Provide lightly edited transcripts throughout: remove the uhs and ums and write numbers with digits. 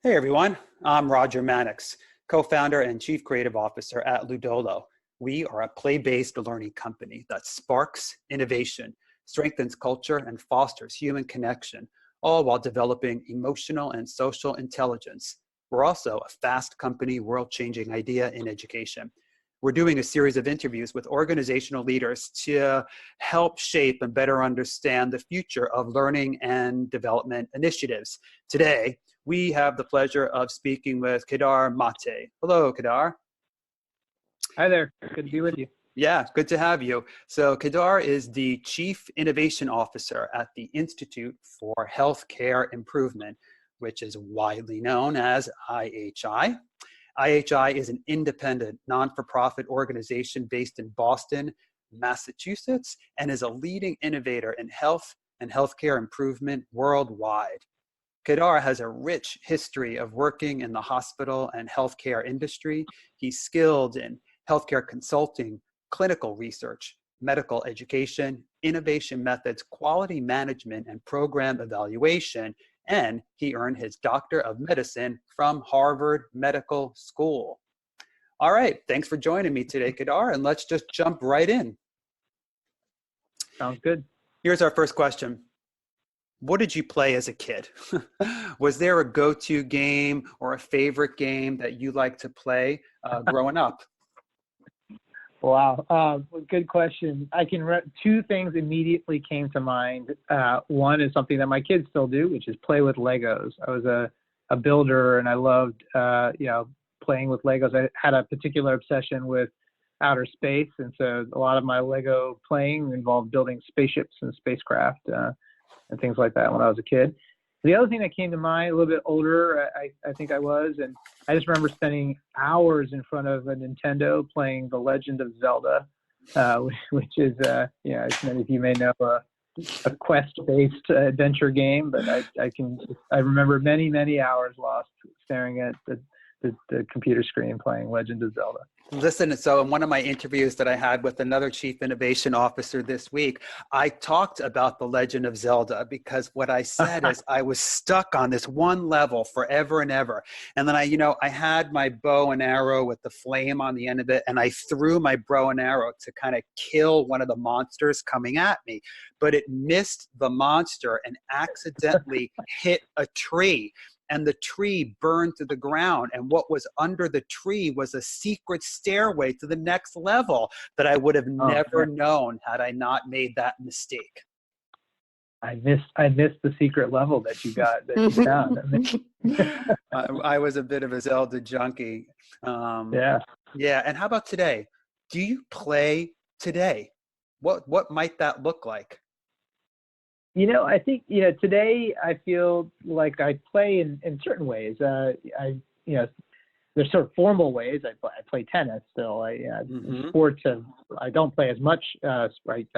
Hey everyone, I'm Roger Mannix, co-founder and chief creative officer at Ludolo. We are a play-based learning company that sparks innovation, strengthens culture, and fosters human connection, all while developing emotional and social intelligence. We're also a fast company, world-changing idea in education. We're doing a series of interviews with organizational leaders to help shape and better understand the future of learning and development initiatives. Today, we have the pleasure of speaking with Kedar Mate. Hello, Kedar. Hi there. Good to be with you. Yeah, good to have you. So Kedar is the Chief Innovation Officer at the Institute for Healthcare Improvement, which is widely known as IHI. IHI is an independent, non-for-profit organization based in Boston, Massachusetts, and is a leading innovator in health and healthcare improvement worldwide. Kedar has a rich history of working in the hospital and healthcare industry. He's skilled in healthcare consulting, clinical research, medical education, innovation methods, quality management, and program evaluation. And he earned his Doctor of Medicine from Harvard Medical School. All right, thanks for joining me today, Kedar, and let's just jump right in. Sounds good. Here's our first question. What did you play as a kid? Was there a go-to game or a favorite game that you like to play growing up? Wow. Good question. Two things immediately came to mind. One is something that my kids still do, which is play with Legos. I was a builder and I loved, playing with Legos. I had a particular obsession with outer space. And so a lot of my Lego playing involved building spaceships and spacecraft, and things like that when I was a kid. The other thing that came to mind, a little bit older, I think I was, and I just remember spending hours in front of a Nintendo playing The Legend of Zelda, which is, as many of you may know, a quest-based adventure game. But I remember many, many hours lost staring at the computer screen playing Legend of Zelda. Listen, so in one of my interviews that I had with another chief innovation officer this week, I talked about The Legend of Zelda because what I said is I was stuck on this one level forever and ever. And then I had my bow and arrow with the flame on the end of it, and I threw my bow and arrow to kind of kill one of the monsters coming at me. But it missed the monster and accidentally hit a tree. And the tree burned to the ground. And what was under the tree was a secret stairway to the next level that I would have never known had I not made that mistake. I missed the secret level that you found. I was a bit of a Zelda junkie. Yeah. And how about today? Do you play today? What might that look like? I think, today I feel like I play in certain ways. There's sort of formal ways. I play tennis still. Sports, I don't play as much. I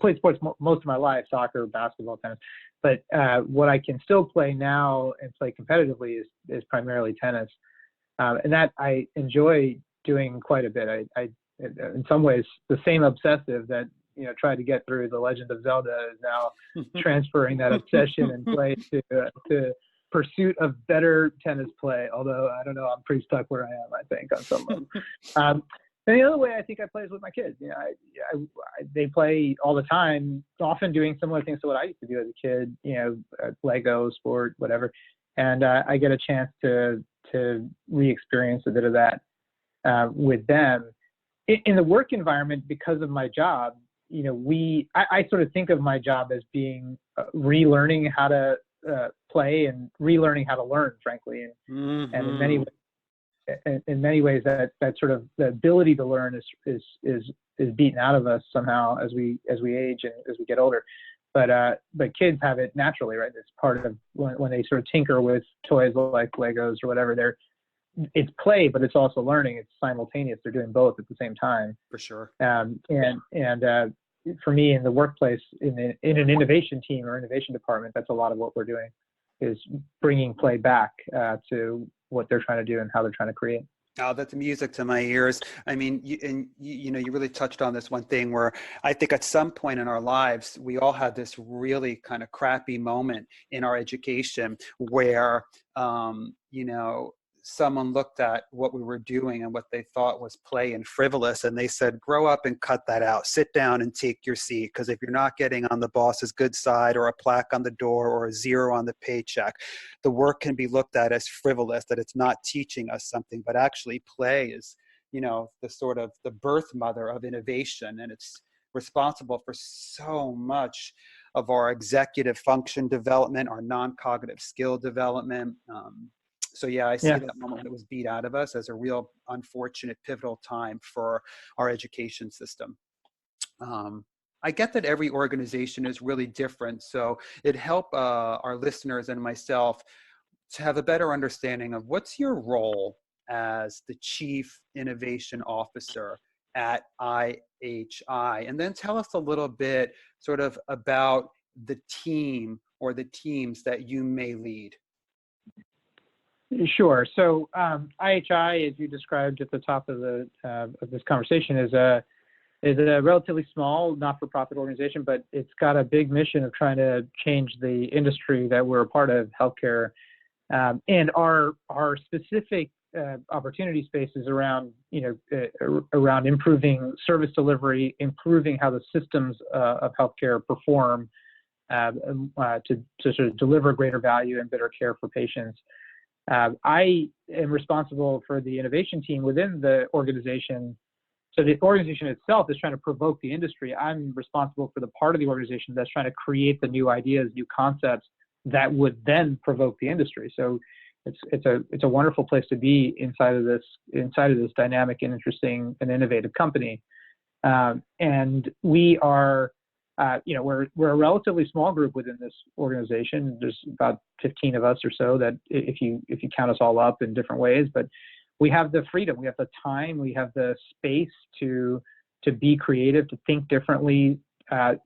played sports most of my life, soccer, basketball, tennis. But what I can still play now and play competitively is primarily tennis. And that I enjoy doing quite a bit. I in some ways, the same obsessive that tried to get through The Legend of Zelda is now transferring that obsession and play to pursuit of better tennis play. Although I don't know, I'm pretty stuck where I am, I think, on some level. And the other way I think I play is with my kids. They play all the time, often doing similar things to what I used to do as a kid. Lego, sport, whatever. And I get a chance to re-experience a bit of that with them. In the work environment, because of my job, I sort of think of my job as being relearning how to play and relearning how to learn, frankly. And in many ways, that sort of the ability to learn is beaten out of us somehow as we age and as we get older. But kids have it naturally, right? It's part of when they sort of tinker with toys like Legos or whatever. It's play, but it's also learning. It's simultaneous. They're doing both at the same time. For sure. And for me in the workplace, in an innovation team or innovation department, that's a lot of what we're doing, is bringing play back to what they're trying to do and how they're trying to create. Oh, that's music to my ears. I mean, you know, you really touched on this one thing where I think at some point in our lives, we all had this really kind of crappy moment in our education where, you know, someone looked at what we were doing and what they thought was play and frivolous, and they said, grow up and cut that out. Sit down and take your seat. Because if you're not getting on the boss's good side or a plaque on the door or a zero on the paycheck, the work can be looked at as frivolous, that it's not teaching us something, but actually play is, you know, the sort of the birth mother of innovation, and it's responsible for so much of our executive function development, our non-cognitive skill development. So yeah, I see Yeah. that moment when it was beat out of us as a real unfortunate pivotal time for our education system. Um, I get that every organization is really different, so it helped our listeners and myself to have a better understanding of what's your role as the Chief Innovation Officer at IHI. And then tell us a little bit sort of about the team or the teams that you may lead. Sure. So IHI, as you described at the top of this conversation, is a relatively small, not-for-profit organization, but it's got a big mission of trying to change the industry that we're a part of, healthcare, and our specific opportunity space is around, around improving service delivery, improving how the systems of healthcare perform to sort of deliver greater value and better care for patients. I am responsible for the innovation team within the organization. So the organization itself is trying to provoke the industry. I'm responsible for the part of the organization that's trying to create the new ideas, new concepts that would then provoke the industry. So it's a wonderful place to be inside of this dynamic and interesting and innovative company. And we are, we're a relatively small group within this organization. There's about 15 of us or so, that if you count us all up in different ways, but we have the freedom, we have the time, we have the space to be creative, to think differently.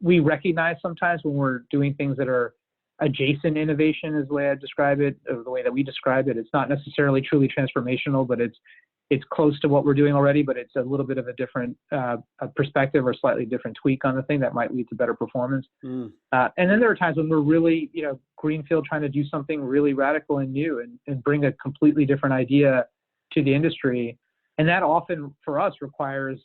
We recognize sometimes when we're doing things that are adjacent innovation, is the way I describe it, or the way that we describe it. It's not necessarily truly transformational, but it's close to what we're doing already, but it's a little bit of a different perspective or slightly different tweak on the thing that might lead to better performance. And then there are times when we're really, greenfield, trying to do something really radical and new and bring a completely different idea to the industry. And that often for us requires,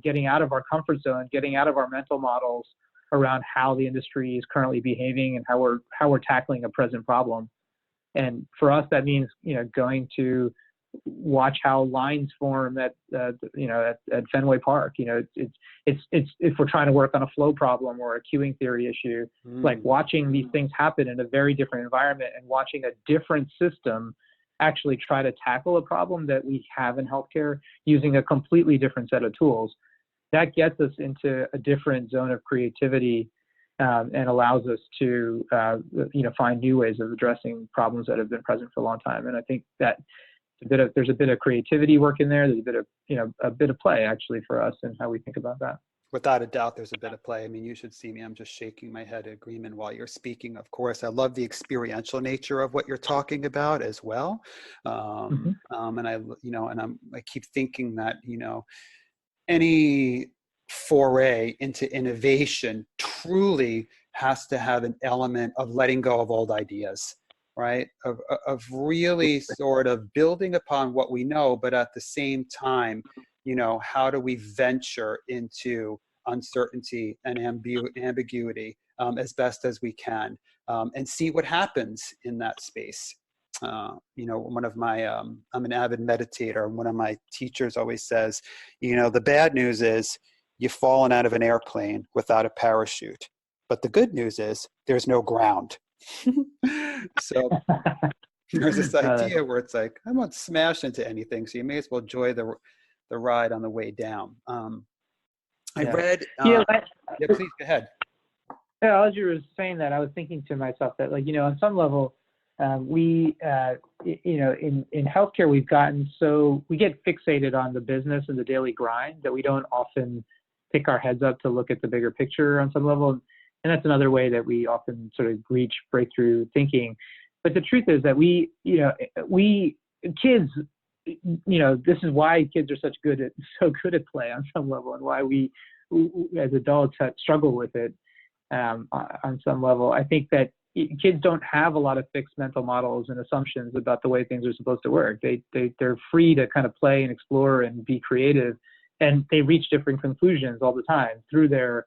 getting out of our comfort zone, getting out of our mental models around how the industry is currently behaving and how we're tackling a present problem. And for us, that means, going to watch how lines form at Fenway Park. It's if we're trying to work on a flow problem or a queuing theory issue, like watching these things happen in a very different environment and watching a different system actually try to tackle a problem that we have in healthcare using a completely different set of tools. That gets us into a different zone of creativity and allows us to find new ways of addressing problems that have been present for a long time. And I think that there's a bit of creativity work in there. There's a bit of play actually for us and how we think about that. Without a doubt, there's a bit of play. I mean, you should see me. I'm just shaking my head in agreement while you're speaking. Of course, I love the experiential nature of what you're talking about as well. And I keep thinking that, any foray into innovation truly has to have an element of letting go of old ideas, right? Of really sort of building upon what we know, but at the same time, how do we venture into uncertainty and ambiguity as best as we can, and see what happens in that space. One of my, I'm an avid meditator, and one of my teachers always says, the bad news is you've fallen out of an airplane without a parachute. But the good news is there's no ground. So there's this idea where it's like, I won't smash into anything, so you may as well enjoy the ride on the way down. I read, yeah, please go ahead. Yeah, as you were saying that, I was thinking to myself that, on some level, we, in healthcare, we get fixated on the business and the daily grind that we don't often pick our heads up to look at the bigger picture on some level. And that's another way that we often sort of reach breakthrough thinking. But the truth is that kids this is why kids are so good at play on some level, and why we as adults struggle with it on some level. I think that kids don't have a lot of fixed mental models and assumptions about the way things are supposed to work. They're free to kind of play and explore and be creative, and they reach different conclusions all the time through their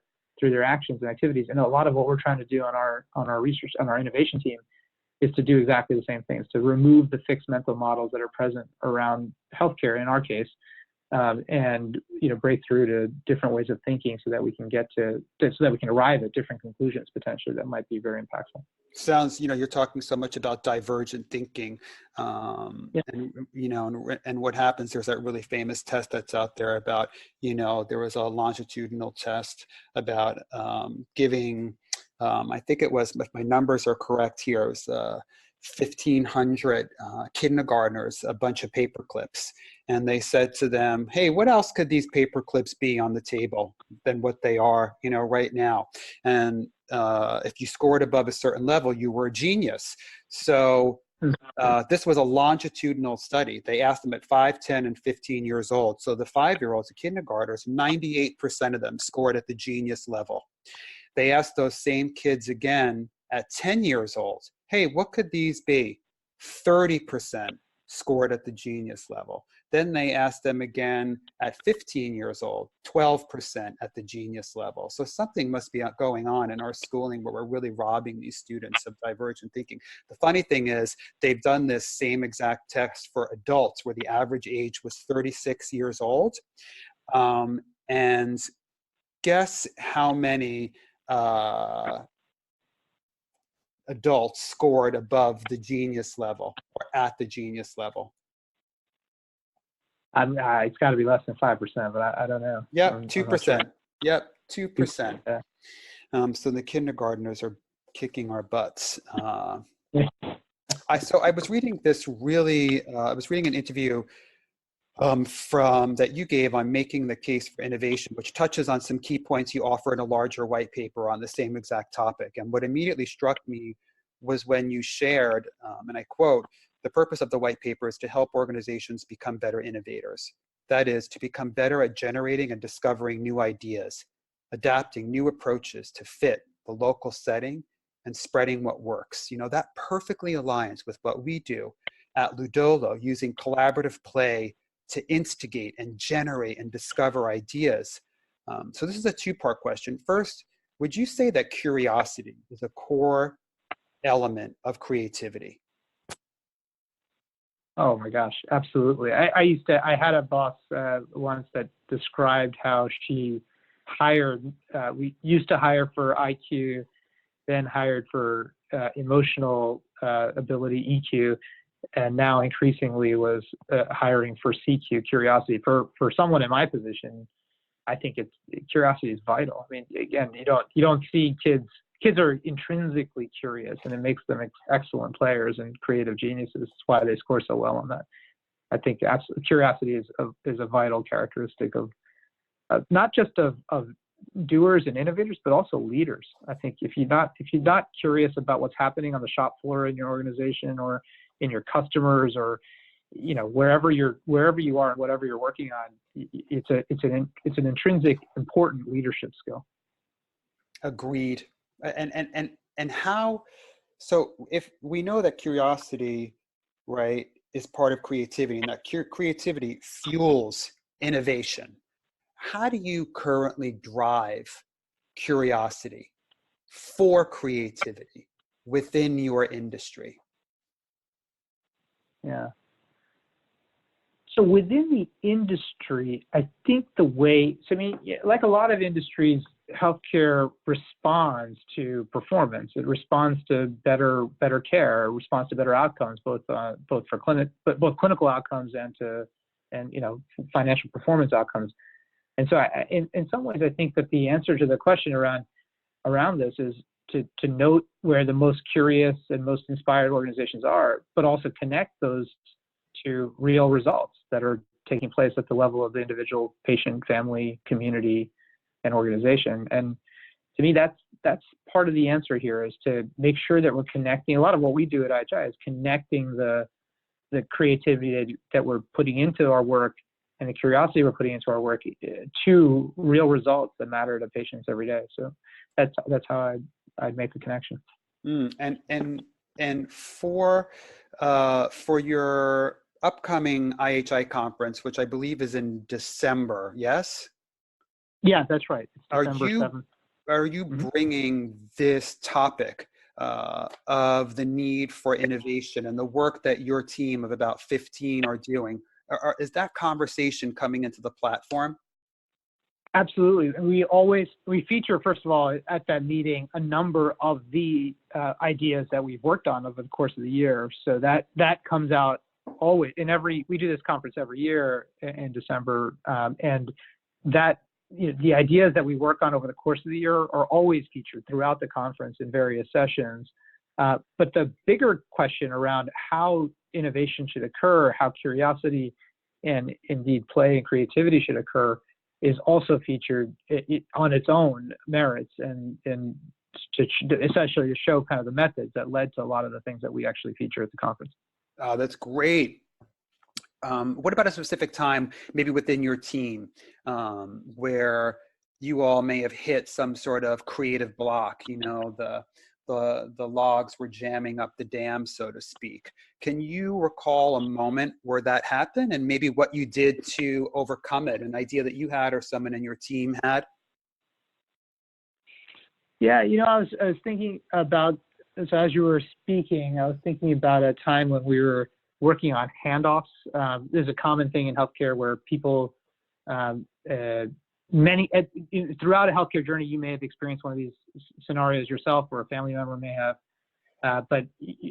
actions and activities. And a lot of what we're trying to do on our research, on our innovation team, is to do exactly the same things, to remove the fixed mental models that are present around healthcare in our case, and break through to different ways of thinking so that we can arrive at different conclusions potentially that might be very impactful. Sounds, you're talking so much about divergent thinking, Yeah. and what happens, there's that really famous test that's out there about, there was a longitudinal test about giving, I think it was, if my numbers are correct here, it was 1,500 kindergartners a bunch of paper clips, and they said to them, hey, what else could these paper clips be on the table than what they are, right now? And if you scored above a certain level, you were a genius. So this was a longitudinal study. They asked them at 5, 10, and 15 years old. So the 5-year-olds, the kindergartners, 98% of them scored at the genius level. They asked those same kids again at 10 years old, hey, what could these be? 30% scored at the genius level. Then they asked them again at 15 years old, 12% at the genius level. So something must be going on in our schooling where we're really robbing these students of divergent thinking. The funny thing is, they've done this same exact test for adults where the average age was 36 years old. And guess how many adults scored above the genius level or at the genius level? It's got to be less than 5%, but I don't know. Yep, 2%. Sure. Yep, 2%. Yeah. So the kindergartners are kicking our butts. I was reading this really. I was reading an interview from that you gave on making the case for innovation, which touches on some key points you offer in a larger white paper on the same exact topic. And what immediately struck me was when you shared, and I quote, the purpose of the white paper is to help organizations become better innovators. That is, to become better at generating and discovering new ideas, adapting new approaches to fit the local setting, and spreading what works. That perfectly aligns with what we do at Ludolo, using collaborative play to instigate and generate and discover ideas. So this is a two-part question. First, would you say that curiosity is a core element of creativity? Oh my gosh, absolutely. I had a boss once that described how she hired, we used to hire for IQ, then hired for emotional ability, EQ, and now increasingly was hiring for CQ, curiosity. For someone in my position, I think curiosity is vital. I mean, again, you don't see kids are intrinsically curious, and it makes them excellent players and creative geniuses. That's why they score so well on that. I think curiosity is a vital characteristic of not just of doers and innovators, but also leaders. I think if you're not curious about what's happening on the shop floor in your organization or in your customers, or wherever you are and whatever you're working on, it's an intrinsic important leadership skill. Agreed. And how? So if we know that curiosity, right, is part of creativity, and that creativity fuels innovation, how do you currently drive curiosity for creativity within your industry? Yeah. So within the industry, I think like a lot of industries, healthcare responds to performance. It responds to better care, it responds to better outcomes, both clinical outcomes and financial performance outcomes. And so in some ways, I think that the answer to the question around this is to note where the most curious and most inspired organizations are, but also connect those to real results that are taking place at the level of the individual patient, family, community, and organization. And to me, that's part of the answer here, is to make sure that we're connecting. A lot of what we do at IHI is connecting the the creativity that we're putting into our work and the curiosity we're putting into our work to real results that matter to patients every day. So that's how I'd make the connection. And for your upcoming IHI conference, which I believe is in December, yes? Yeah, that's right. It's December 7th. Are you bringing this topic of the need for innovation and the work that your team of about 15 are doing? Is that conversation coming into the platform? Absolutely. We feature, first of all, at that meeting, a number of the ideas that we've worked on over the course of the year. So that comes out always we do this conference every year in December, and that, the ideas that we work on over the course of the year are always featured throughout the conference in various sessions. But the bigger question around how innovation should occur, how curiosity and indeed play and creativity should occur, is also featured on its own merits and essentially to show kind of the methods that led to a lot of the things that we actually feature at the conference. Oh, that's great. What about a specific time, maybe within your team, where you all may have hit some sort of creative block? The logs were jamming up the dam, so to speak. Can you recall a moment where that happened, and maybe what you did to overcome it? An idea that you had or someone in your team had? Yeah, I was thinking about, so as you were speaking, I was thinking about a time when we were working on handoffs. There's a common thing in healthcare where people, throughout a healthcare journey, you may have experienced one of these scenarios yourself, or a family member may have. But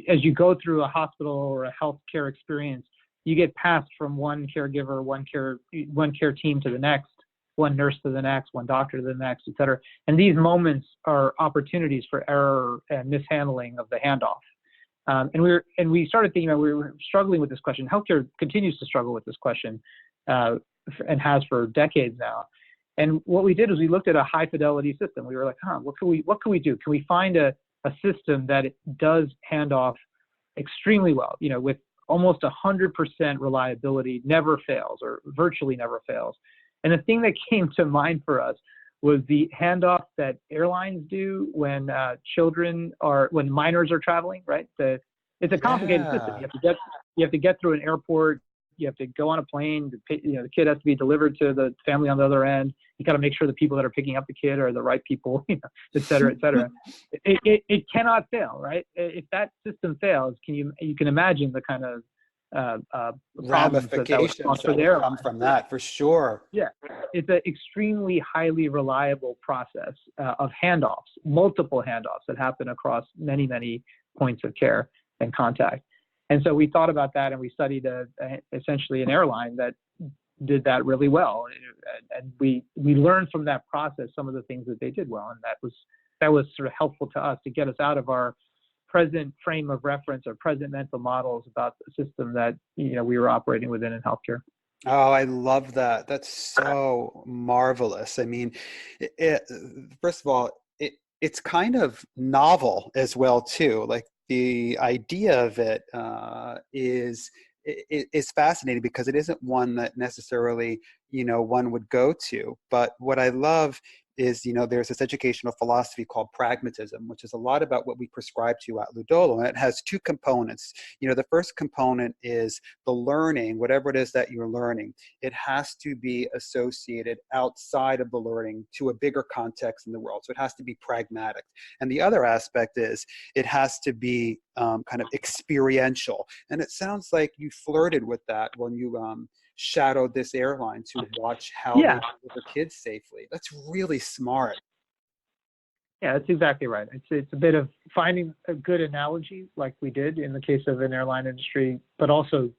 as you go through a hospital or a healthcare experience, you get passed from one caregiver, one care team to the next, one nurse to the next, one doctor to the next, et cetera. And these moments are opportunities for error and mishandling of the handoff. And we started thinking about, we were struggling with this question. Healthcare continues to struggle with this question, and has for decades now. And what we did is we looked at a high fidelity system. We were like, what can we do? Can we find a system that does handoff extremely well, with almost 100% reliability, never fails, or virtually never fails? And the thing that came to mind for us was the handoff that airlines do when when minors are traveling, right? It's a complicated system. You have to get through an airport. You have to go on a plane. The kid has to be delivered to the family on the other end. You got to make sure the people that are picking up the kid are the right people, et cetera, et cetera. It cannot fail, right? If that system fails, you can imagine the kind of ramifications that would come from that, for sure. Yeah, it's an extremely highly reliable process of handoffs, multiple handoffs that happen across many, many points of care and contact. And so we thought about that, and we studied essentially an airline that did that really well, and we learned from that process some of the things that they did well, and that was sort of helpful to us to get us out of our present frame of reference or present mental models about the system that we were operating within in healthcare. Oh, I love that. That's so marvelous. I mean, first of all, it's kind of novel as well too. Like, the idea of it is fascinating because it isn't one that necessarily one would go to. But what I love is, there's this educational philosophy called pragmatism, which is a lot about what we prescribe to at Ludolo. And it has two components. The first component is the learning, whatever it is that you're learning. It has to be associated outside of the learning to a bigger context in the world. So it has to be pragmatic. And the other aspect is it has to be kind of experiential. And it sounds like you flirted with that when you shadowed this airline to watch how they deliver kids safely. That's really smart. Yeah, that's exactly right. It's a bit of finding a good analogy, like we did in the case of an airline industry, but also,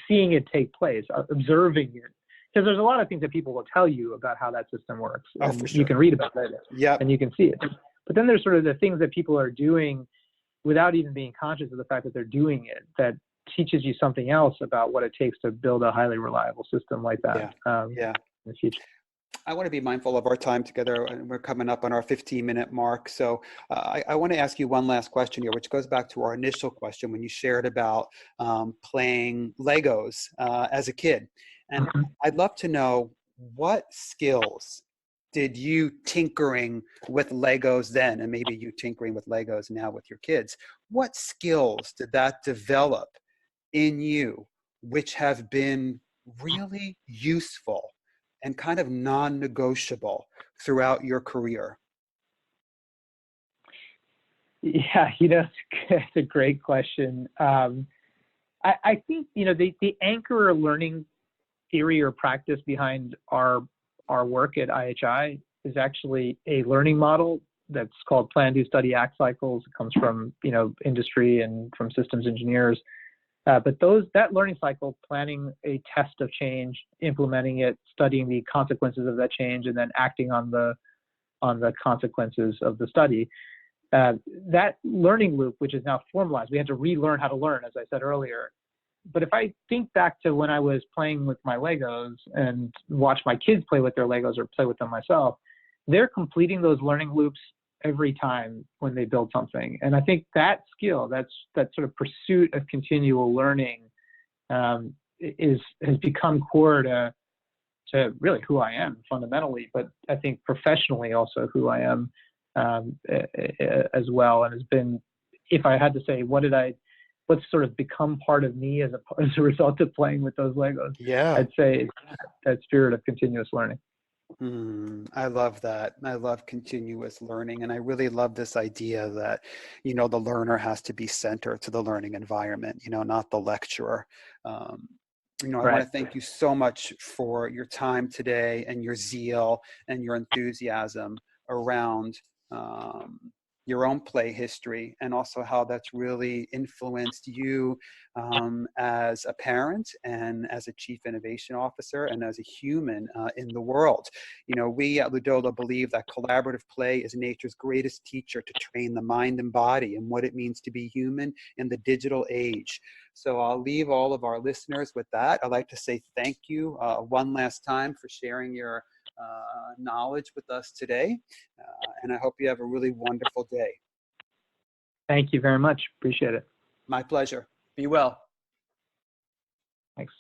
seeing it take place, observing it. Because there's a lot of things that people will tell you about how that system works. Oh, for sure. You can read about it, and you can see it. But then there's sort of the things that people are doing without even being conscious of the fact that they're doing it, that teaches you something else about what it takes to build a highly reliable system like that in the future. I want to be mindful of our time together, and we're coming up on our 15-minute mark. So I want to ask you one last question here, which goes back to our initial question when you shared about playing Legos as a kid. And Mhm. I'd love to know, what skills did you tinkering with Legos then, and maybe you tinkering with Legos now with your kids, what skills did that develop in you which have been really useful and kind of non-negotiable throughout your career? Yeah, it's a great question. I think, the anchor learning theory or practice behind our work at IHI is actually a learning model that's called plan, do, study, act cycles. It comes from, industry and from systems engineers. But that learning cycle, planning a test of change, implementing it, studying the consequences of that change, and then acting on the consequences of the study. That learning loop, which is now formalized, we had to relearn how to learn, as I said earlier. But if I think back to when I was playing with my Legos and watch my kids play with their Legos or play with them myself, they're completing those learning loops every time when they build something. And I think that skill, that sort of pursuit of continual learning, has become core to really who I am fundamentally, but I think professionally also who I am as well. And has been, if I had to say, what's sort of become part of me as a result of playing with those Legos, Yeah. I'd say that spirit of continuous learning. I love that. I love continuous learning. And I really love this idea that, the learner has to be center to the learning environment, not the lecturer. Um, I want Right. to thank you so much for your time today and your zeal and your enthusiasm around um, your own play history, and also how that's really influenced you as a parent and as a chief innovation officer and as a human in the world. We at Ludolo believe that collaborative play is nature's greatest teacher to train the mind and body and what it means to be human in the digital age. So I'll leave all of our listeners with that. I'd like to say thank you one last time for sharing your knowledge with us today. And I hope you have a really wonderful day. Thank you very much. Appreciate it. My pleasure. Be well. Thanks.